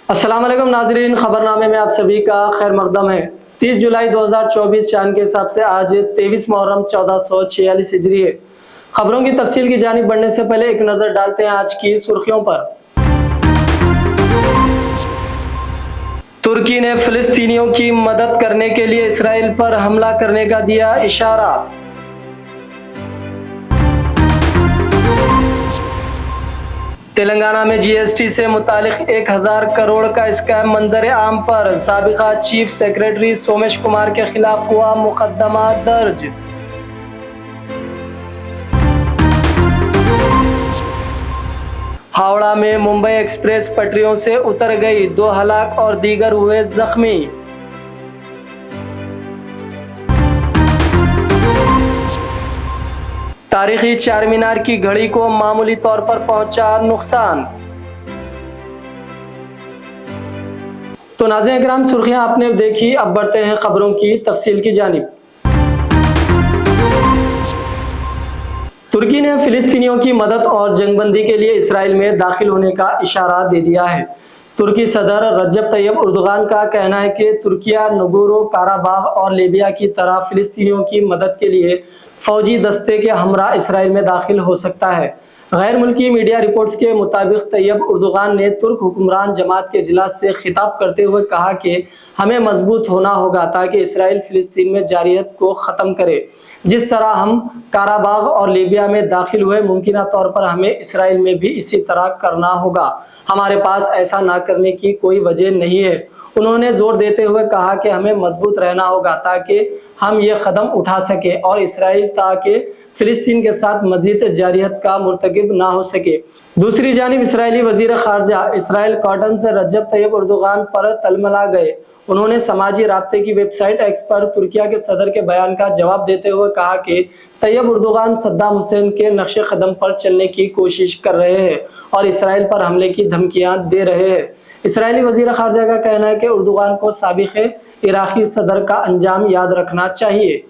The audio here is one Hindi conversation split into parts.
अस्सलाम वालेकुम नाजरीन, खबरनामे में आप सभी का खैर मकदम है। 30 जुलाई 2024 चांद के हिसाब से आज 23 मुहर्रम 1446 हिजरी है। खबरों की तफसील की जानिब बढ़ने से पहले एक नजर डालते हैं आज की सुर्खियों पर। तुर्की ने फिलिस्तीनियों की मदद करने के लिए इसराइल पर हमला करने का दिया इशारा। तेलंगाना में जीएसटी से मुतालिक 1000 करोड़ का स्कैम मंजर आम पर साबिका चीफ सेक्रेटरी सोमेश कुमार के खिलाफ हुआ मुकदमा दर्ज। हावड़ा में मुंबई एक्सप्रेस पटरियों से उतर गई, 2 हलाक और दीगर हुए जख्मी। तारीखी चार मीनार की घड़ी को मामूली तौर पर पहुंचा नुकसान। तो नाज़रीन किराम, सुर्खियां आपने देखी, अब बढ़ते हैं खबरों की तफसील की जानिब। तुर्की ने फिलिस्तीनियों की मदद और जंगबंदी के लिए इसराइल में दाखिल होने का इशारा दे दिया है। तुर्की सदर रजब तैयब उर्दुगान का कहना है कि तुर्किया नगोरो काराबाग और लीबिया की तरह फिलिस्तीनियों की मदद के लिए फौजी दस्ते के हमरा इसराइल में दाखिल हो सकता है। गैर मुल्की मीडिया रिपोर्ट्स के मुताबिक तैयब उर्दुगान ने तुर्क हुक्मरान जमात के इजलास से खिताब करते हुए कहा कि हमें मजबूत होना होगा ताकि इसराइल फिलिस्तीन में जारियत को ख़त्म करे। जिस तरह हम काराबाग और लीबिया में दाखिल हुए, मुमकिन तौर पर हमें इसराइल में भी इसी तरह करना होगा। हमारे पास ऐसा ना करने की कोई वजह नहीं है। उन्होंने जोर देते हुए कहा कि हमें मजबूत रहना होगा ताकि हम ये कदम उठा सके और इसराइल ताकि फिलिस्तीन के साथ मजीद जारियत का मुर्तकिब ना हो सके। दूसरी जानिब इसराइली वजीर खारजा इसराइल कॉटन से रजब तैयब उर्दुगान पर तलमला गए। उन्होंने समाजी राब्ते की वेबसाइट एक्स पर तुर्किया के सदर के बयान का जवाब देते हुए कहा कि तैयब उर्दुगान सद्दाम हुसैन के नक्शे कदम पर चलने की कोशिश कर रहे हैं और इसराइल पर हमले की धमकियां दे रहे हैं। इसराइली वजीर खारजा का कहना है कि उर्दुगान को साबिक़ इराकी सदर का अंजाम याद रखना चाहिए।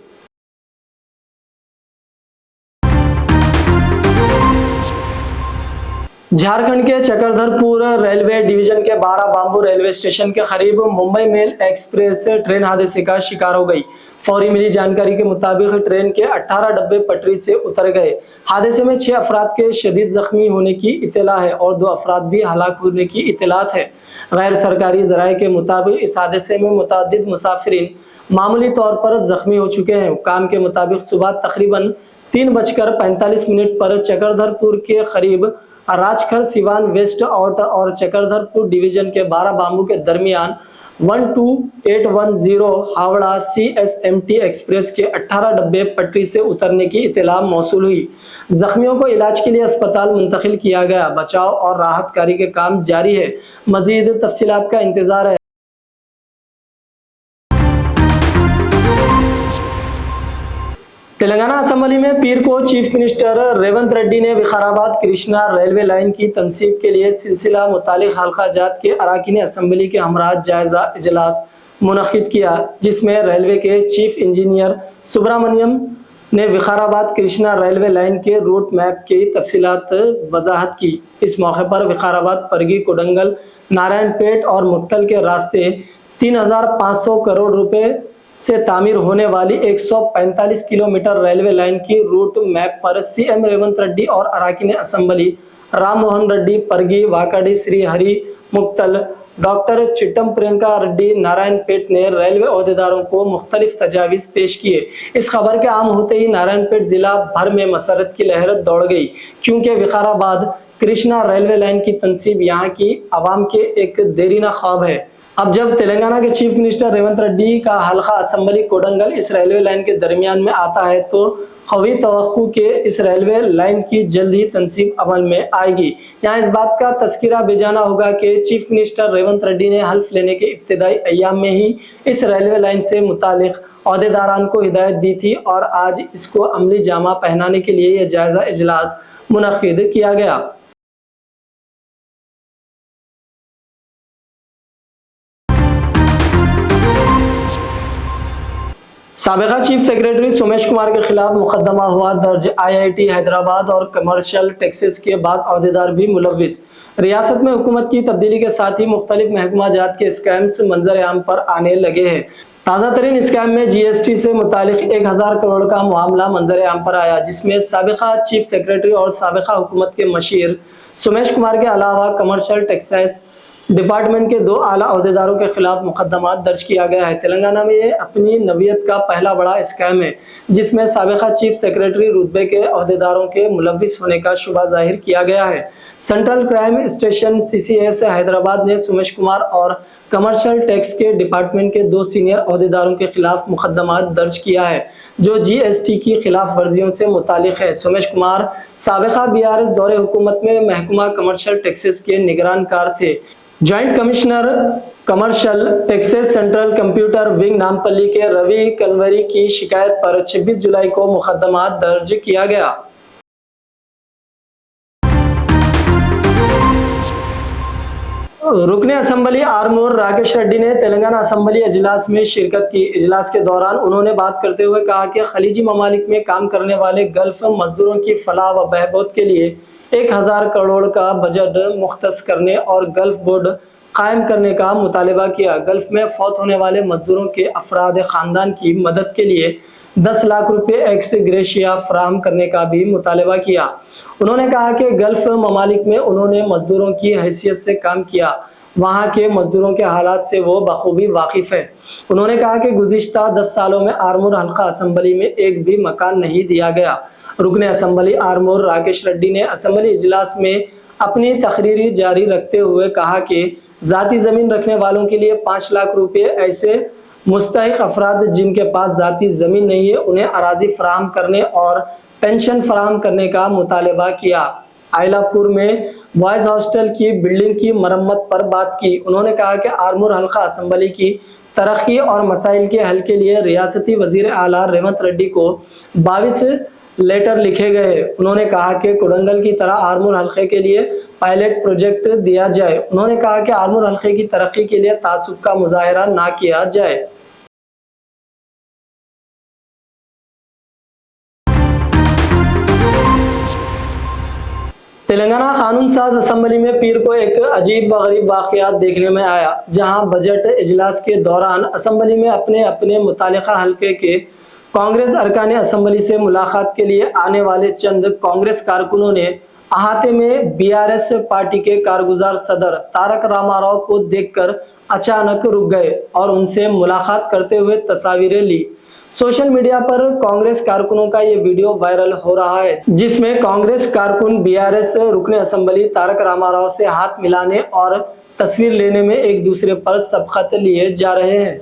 झारखंड के चक्रधरपुर रेलवे डिवीजन के 12 बांबू रेलवे स्टेशन के करीब मुंबई मेल एक्सप्रेस ट्रेन हादसे का शिकार हो गई। फौरी मिली जानकारी के मुताबिक ट्रेन के 18 डब्बे पटरी से उतर गए। हादसे में 6 अफराद के शदीद जख्मी होने की इत्तला है और 2 अफराद भी हलाक होने की इत्तलात है। गैर सरकारी जराये के मुताबिक इस हादसे में मुतअद्दिद मुसाफिरीन मामूली तौर पर जख्मी हो चुके हैं। काम के मुताबिक सुबह तकरीबन 3:45 पर चक्रधरपुर के करीब राजखर सिवान वेस्ट आउट और चक्रधरपुर डिवीजन के 12 बांबू के दरमियान 12810 हावड़ा CSMT एक्सप्रेस के 18 डब्बे पटरी से उतरने की इत्तला मौसूल हुई। जख्मियों को इलाज के लिए अस्पताल मुंतकिल किया गया। बचाव और राहत कार्य के काम जारी है। मजीद तफसीलात का इंतजार है। तेलंगाना असेंबली में पीर को चीफ मिनिस्टर रेवंत रेड्डी ने विकाराबाद कृष्णा रेलवे लाइन की तनसीब के लिए सिलसिला मुतालिक हल्का जात के अराकीन असेंबली के हमरा जायजा इजलास मुनक्किद किया, जिसमें रेलवे के चीफ इंजीनियर सुब्रमण्यम ने विकाराबाद कृष्णा रेलवे लाइन के रूट मैप की तफसीलात वजाहत की। इस मौके पर विकाराबाद परगी कोडंगल नारायणपेट और मुक्तल के रास्ते 3500 करोड़ रुपए से तामीर होने वाली 145 किलोमीटर रेलवे लाइन की रूट मैप पर सीएम रेवंत रेड्डी और अराकीन असेंबली राम मोहन रेड्डी परगी वाकाडी श्री हरि मुक्तल डॉक्टर चिट्टम प्रियंका रेड्डी नारायणपेट ने रेलवे ओहदेदारों को मुख्तलिफ तजावीज पेश किए। इस खबर के आम होते ही नारायणपेट जिला भर में मसरत की लहर दौड़ गई, क्योंकि विकाराबाद कृष्णा रेलवे लाइन की तनसीब यहाँ की आवाम के एक देरीना ख्वाब है। अब जब तेलंगाना के चीफ मिनिस्टर रेवंत रेड्डी का हल्का असेंबली कोडंगल इस रेलवे लाइन के दरमियान में आता है तो कवी तवक्कु के इस रेलवे लाइन की जल्द ही तनसीब अमल में आएगी। यहाँ इस बात का तस्किरा बेजाना होगा कि चीफ मिनिस्टर रेवंत रेड्डी ने हल्फ लेने के इब्तिदाई अय्याम में ही इस रेलवे लाइन से मुतालिक ओहदेदारान को हिदायत दी थी और आज इसको अमली जामा पहनाने के लिए यह जायजा इजलास मुनक्किद किया गया। साबिका चीफ सेक्रेटरी सोमेश कुमार के खिलाफ मुकदमा हुआ दर्ज। आईआईटी हैदराबाद और कमर्शियल टैक्सेस के बाद अहदेदार भी मुलविस। रियासत में हुकूमत की तब्दीली के साथ ही मुख्तलिफ महकमा जात के स्कैम्स मंजर आम पर आने लगे हैं। ताज़ा तरीन स्कैम में जीएसटी से मुतालिक 1000 करोड़ का मामला मंजर आम पर आया, जिसमें साबिका चीफ सेक्रेटरी और साबिका हुकूमत के मशीर सोमेश कुमार के अलावा कमर्शियल टैक्सेस डिपार्टमेंट के 2 आला अहदेदारों के खिलाफ मुकदमा दर्ज किया गया है। तेलंगाना में ये अपनी नवीयत का पहला बड़ा स्कैम है, जिसमें साबिका चीफ सेक्रेटरी रुतबे के अहदेदारों के मुलविस होने का शुबा जाहिर किया गया है। Central crime station CCS Hyderabad ने सोमेश कुमार और कमर्शियल टैक्स के डिपार्टमेंट के 2 सीनियर अहदेदारों के खिलाफ मुकदमा दर्ज किया है, जो जीएसटी की खिलाफ वर्जियों से मुतालिक है। सोमेश कुमार साबिका बीआरएस दौरे हुकूमत में महकमा कमर्शियल टैक्सेस के निगरानकार थे। Joint commissioner commercial taxes central computer wing Nampally के रवि कन्वरी की शिकायत पर 26 जुलाई को मुकदमा दर्ज किया गया। रुकने असम्बली आरमूर राकेश रेड्डी ने तेलंगाना असम्बली इजलास में शिरकत की। इजलास के दौरान उन्होंने बात करते हुए कहा कि खलीजी ममालिक में काम करने वाले गल्फ मजदूरों की फलाह व बहबूद के लिए 1000 करोड़ का बजट मुख्तस करने और गल्फ बोर्ड कायम करने का मुतालबा किया। गल्फ में फौत होने वाले मजदूरों के अफराद खानदान की मदद के लिए 10 लाख रुपए एक्स ग्रेशिया फराहम करने का भी मुतालबा किया। उन्होंने कहा कि गल्फ ममालिक में उन्होंने मजदूरों की हैसियत से काम किया, वहाँ के मजदूरों के हालात से वो बखूबी वाकिफ है। उन्होंने कहा कि गुज़िश्ता 10 सालों में आरमूर हल्का असम्बली में एक भी मकान नहीं दिया गया। रुकने असम्बली आरमूर राकेश रेड्डी ने असम्बली इजलास में अपनी तकरीरी जारी रखते हुए कहा कि जाती जमीन रखने वालों के लिए 5 लाख रुपए ऐसे मुस्तहिक अफराद जिनके पास जाती जमीन नहीं है, उन्हें अराजी फराहम करने और पेंशन फराहम करने का मुतालबा किया। आयलापुर में बॉयज हॉस्टल की बिल्डिंग की मरम्मत पर बात की। उन्होंने कहा कि आरमूर हल्का असम्बली की तरक्की और मसाइल के हल के लिए रियासती वजीर आला रेवंत रेड्डी को 22 लेटर लिखे गए। उन्होंने कहा कि कोडंगल की तरह आरमूर हल्के के लिए पायलट प्रोजेक्ट दिया जाए। उन्होंने कहा कि आरमूर हल्के की तरक्की के लिए तासुब का मुजाहरा ना किया जाए। तेलंगाना कानून साज असम्बली में पीर को एक अजीब व गरीब वाकयात देखने में आया, जहां बजट इजलास के दौरान असम्बली में अपने अपने मुतालिका हल्के के कांग्रेस अरकान असम्बली से मुलाकात के लिए आने वाले चंद कांग्रेस कारकुनों ने अहाते में बीआरएस पार्टी के कारगुजार सदर तारक रामाराव को देखकर अचानक रुक गए और उनसे मुलाकात करते हुए तस्वीरें ली। सोशल मीडिया पर कांग्रेस कारकुनों का ये वीडियो वायरल हो रहा है, जिसमें कांग्रेस कारकुन बीआरएस रुकने असम्बली तारक रामाराव से हाथ मिलाने और तस्वीर लेने में एक दूसरे पर सबकत लिए जा रहे हैं।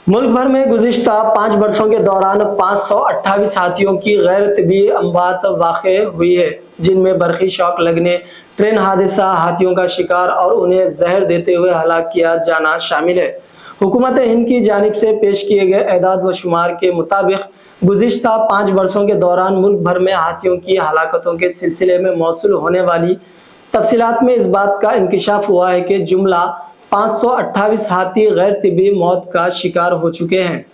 मुल्क भर में गुज़िश्ता 5 वर्षों के दौरान 528 हाथियों की गैर तबी अमवात वाक़े हुई है, जिनमें बरक़ी शॉक लगने, ट्रेन हादसा, हाथियों का शिकार और उन्हें जहर देते हुए हलाक किया जाना शामिल है। हुकूमत हिंद की जानिब से पेश किए गए एदाद व शुमार के मुताबिक गुज़िश्ता 5 वर्षों के दौरान मुल्क भर में हाथियों की हलाकतों के सिलसिले में मौसूल होने वाली तफसीलात में इस बात का इंकिशाफ हुआ है कि जुमला 528 हाथी गैर तिबी मौत का शिकार हो चुके हैं।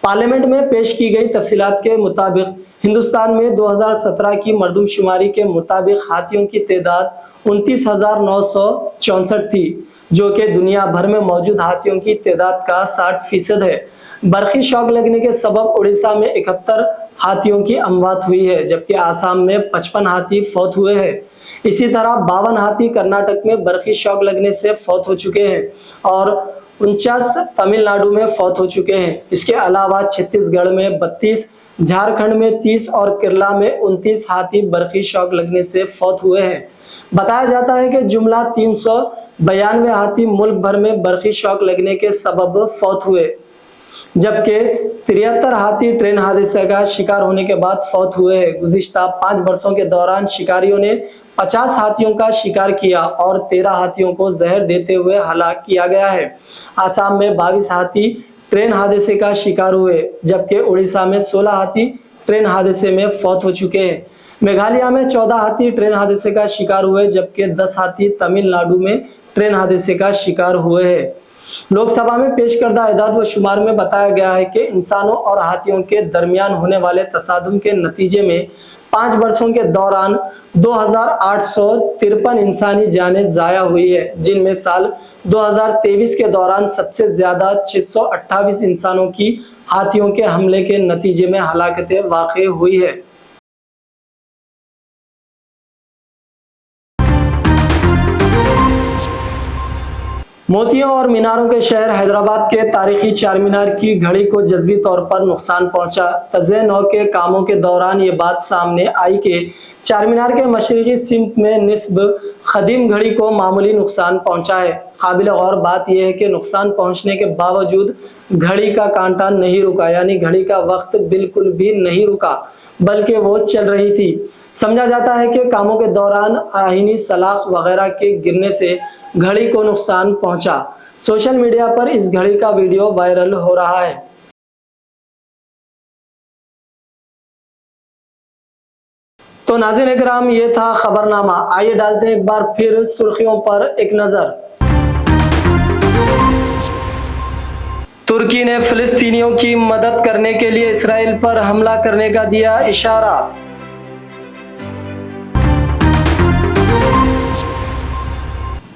पार्लियामेंट में पेश की गई तफसीलात के मुताबिक हिंदुस्तान में 2017 की मरदमशुमारी के मुताबिक हाथियों की तादाद 29,964 थी, जो कि दुनिया भर में मौजूद हाथियों की तादाद का 60% है। बरक़ी शॉक लगने के सबब उड़ीसा में 71 हाथियों की अमवात हुई है, जबकि आसाम में 55 हाथी फौत हुए हैं। इसी तरह 52 हाथी कर्नाटक में बरक़ी शॉक लगने से फौत हो चुके हैं और 49 तमिलनाडु में फौत हो चुके हैं। इसके अलावा छत्तीसगढ़ में 32, झारखंड में 30 और केरला में 29 हाथी बरक़ी शॉक लगने से फौत हुए हैं। बताया जाता है कि जुमला 392 हाथी मुल्क भर में बरक़ी शॉक लगने के सबब फौत हुए, जबकि 73 हाथी ट्रेन हादसे का शिकार होने के बाद फौत हुए हैं। गुज़िश्ता 5 वर्षों के दौरान शिकारियों ने 50 हाथियों का शिकार किया और 13 हाथियों को जहर देते हुए हलाक किया गया है। आसाम में 22 हाथी ट्रेन हादसे का शिकार हुए, जबकि उड़ीसा में 16 हाथी ट्रेन हादसे में फौत हो चुके हैं। मेघालय में 14 हाथी ट्रेन हादसे का शिकार हुए, जबकि 10 हाथी तमिलनाडु में ट्रेन हादसे का शिकार हुए हैं। लोकसभा में पेश करदा एदाद व शुमार में बताया गया है कि इंसानों और हाथियों के दरमियान होने वाले तसादुम के नतीजे में 5 वर्षों के दौरान 2853 इंसानी जानें जाया हुई है, जिनमें साल 2023 के दौरान सबसे ज्यादा 628 इंसानों की हाथियों के हमले के नतीजे में हलाकतें वाक़ई हुई है। मोतियों और मीनारों के शहर हैदराबाद के तारीखी चार मीनार की घड़ी को जज़्वी तौर पर नुकसान पहुंचा। तज़े नौ के कामों के दौरान ये बात सामने आई कि चार मीनार के मशरकी सिमत में निस्ब खदीम घड़ी को मामूली नुकसान पहुंचा है। काबिल गौर बात यह है कि नुकसान पहुंचने के बावजूद घड़ी का कांटा नहीं रुका, यानी घड़ी का वक्त बिल्कुल भी नहीं रुका, बल्कि वो चल रही थी। समझा जाता है कि कामों के दौरान आहीनी सलाख वगैरह के गिरने से घड़ी को नुकसान पहुंचा। सोशल मीडिया पर इस घड़ी का वीडियो वायरल हो रहा है। तो नाज़रीन इकराम, ये था खबरनामा। आइए डालते हैं एक बार फिर सुर्खियों पर एक नजर। तुर्की ने फिलिस्तीनियों की मदद करने के लिए इसराइल पर हमला करने का दिया इशारा।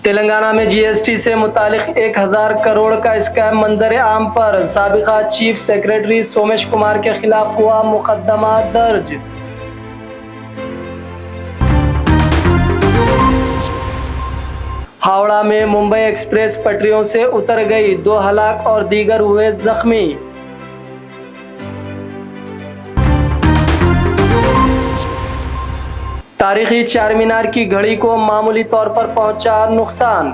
तेलंगाना में जीएसटी से मुतालिक 1000 करोड़ का स्कैम मंजर आम पर साबिका चीफ सेक्रेटरी सोमेश कुमार के खिलाफ हुआ मुकदमा दर्ज। हावड़ा में मुंबई एक्सप्रेस पटरियों से उतर गई, 2 हलाक और दीगर हुए जख्मी। तारीखी चार मीनार की घड़ी को मामूली तौर पर पहुंचा नुकसान।